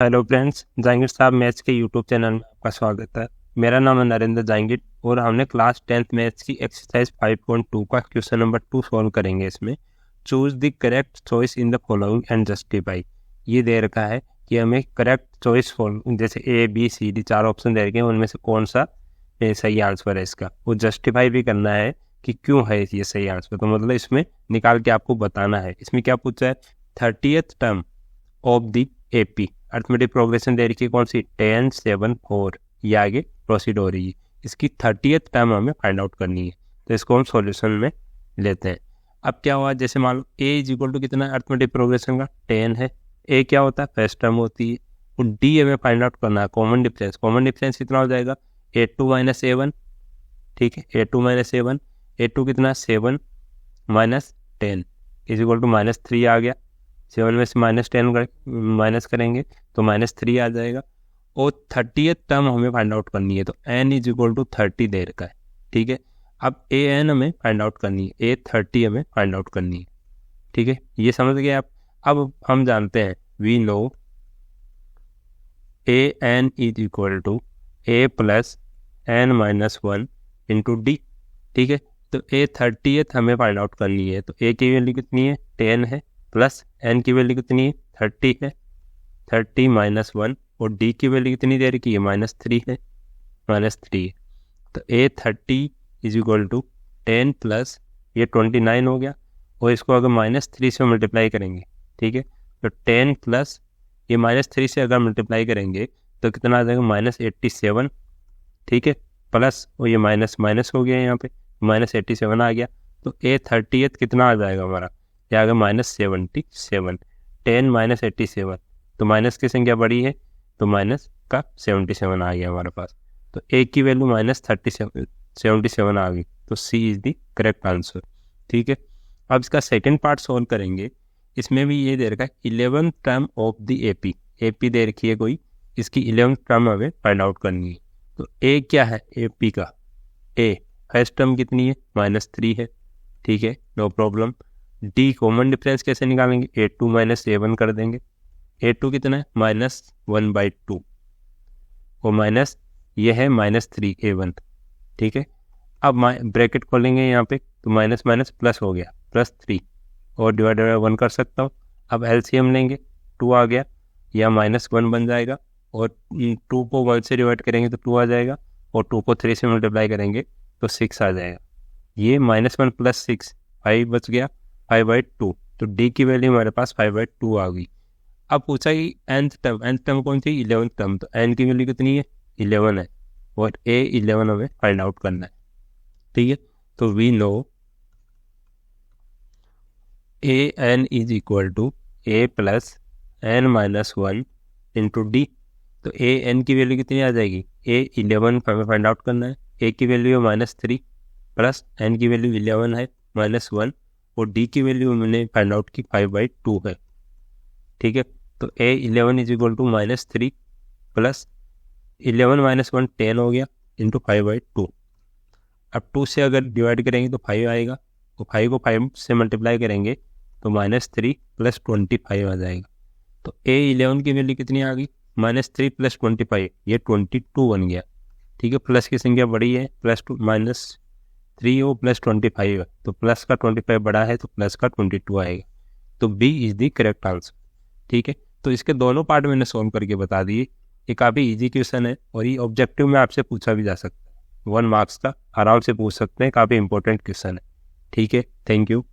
Hello friends, Jahangir साहब maths के YouTube channel में आपका स्वागत है। मेरा नाम है नरेंद्र जहांगीर और हमने क्लास 10th मैथ्स की एक्सरसाइज 5.2 का क्वेश्चन नंबर 2 सॉल्व करेंगे। इसमें choose the correct choice in the following and justify. ये दे रखा है कि हमें करेक्ट चॉइस जैसे A B C D 4 option दे रखे हैं, उनमें से कौन सा सही आंसर है इसका, वो जस्टिफाई भी करना है कि क्यों है ये सही आंसर। तो मतलब इसमें निकाल के आपको बताना है। इसमें क्या पूछा है, 30th term of the AP arithmetic progression दे रखी है कौन सी, 10 7 4। ये आगे प्रोसीड हो रही है। इसकी 30th टर्म हमें फाइंड आउट करनी है, तो इसको हम सॉल्यूशन में लेते हैं। अब क्या हुआ, जैसे मान लो ए इज इक्वल टू कितना है अर्थमेटिक प्रोग्रेशन का 10 है। ए क्या होता है, फर्स्ट टर्म होती है। और डी हमें फाइंड आउट करना है कॉमन डिफरेंस। कॉमन डिफरेंस कितना हो जाएगा, A2 माइनस A1। ठीक है, A2 माइनस A1। A2 कितना 7 माइनस 10 इज इक्वल टू -3 आ गया। 7 में से -10 माइनस करेंगे तो -3 आ जाएगा। और 30th टर्म हमें फाइंड आउट करनी है, तो n इज इक्वल टू 30 दे रखा है। ठीक है, अब an हमें फाइंड आउट करनी है, A30 हमें फाइंड आउट करनी है। ठीक है, ये समझ गए आप। अब हम जानते हैं, we know an is equal to a plus n minus 1 into d. ठीक है, तो A30th हमें फाइंड आउट करनी है, तो a की वैल्यू कितनी है, 10 है, प्लस n की वैल्यू कितनी है, 30 है, 30 माइनस 1। और d की वैल्यू कितनी दे रखी है, -3 है, -3 है। तो A30 is equal to 10 plus ये 29 हो गया। और इसको अगर -3 से मल्टीप्लाई करेंगे, ठीक है, तो 10 प्लस ये -3 से अगर मल्टीप्लाई करेंगे तो कितना आ जाएगा, -87। ठीक है, प्लस और ये माइनस माइनस हो गया, यहाँ पे -87 आ गया। तो A30th कितना आ जाएगा हमारा, ये आ गया -77। 10 -87, तो माइनस की संख्या बड़ी है तो माइनस का 77 आ गया हमारे पास। तो A की वैल्यू -77 आ गई, तो C is the correct answer. ठीक है, अब इसका सेकंड पार्ट सॉल्व करेंगे। इसमें भी ये दे रखा है 11th term of the AP दे रखी है कोई, इसकी 11th टर्म हमें फाइंड आउट करनी है। तो A क्या है, AP का A फर्स्ट टर्म कितनी है, -3 है। ठीक है, no problem. D common difference कैसे निकालेंगे, A2 माइनस A1 कर देंगे। A2 कितना है, -1/2 और माइनस ये है -3 A1। ठीक है, अब ब्रैकेट खोलेंगे यहाँ पे, तो माइनस माइनस प्लस हो गया, +3 और डिवाइडेड बाय 1 कर सकता हूँ। अब LCM लेंगे, 2 आ गया, या -1 बन जाएगा। और 2 को 1 से डिवाइड करेंगे तो 2 आ जाएगा, और 2 को 3 से मल्टीप्लाई करेंगे तो 6 आ जाएगा। ये -1 + 6 5 बच गया, 5/2। तो D की वैल्यू हमारे पास 5/2 आ गई। अब पूछा कि nth टर्म कौन सी, 11th टर्म। तो n की वैल्यू कितनी है, 11 है, और A11 हमें फाइंड आउट करना है। ठीक है, तो we know an is equal to a plus n minus 1 into d. तो an की वैल्यू कितनी आ जाएगी, A11 हमें फाइंड आउट करना है। a की वैल्यू है -3 प्लस n की वैल्यू 11 है, -1, और d की वैल्यू हमने फाइंड आउट की 5/2 है। ठीक है, तो A11 is equal to -3 plus 11 minus 1 10 हो गया, इंटू 5/2। अब 2 से अगर डिवाइड करेंगे तो 5 आएगा, तो 5 को 5 से मल्टीप्लाई करेंगे तो -3 + 25 आ जाएगा। तो A11 की वैल्यू कितनी आ गई, -3 + 25, ये 22 बन गया। ठीक है, प्लस की संख्या बड़ी है, -3 हो + 25 है, तो प्लस का 25 बड़ा है, तो प्लस का 22 आएगा। तो B is the correct answer. ठीक है, तो इसके दोनों पार्ट मैंने सॉल्व करके बता दिए। ये काफ़ी इजी क्वेश्चन है, और ये ऑब्जेक्टिव में आपसे पूछा भी जा सकता है, 1 मार्क्स का आराम से पूछ सकते हैं, काफ़ी इंपॉर्टेंट क्वेश्चन है। ठीक है, थैंक यू।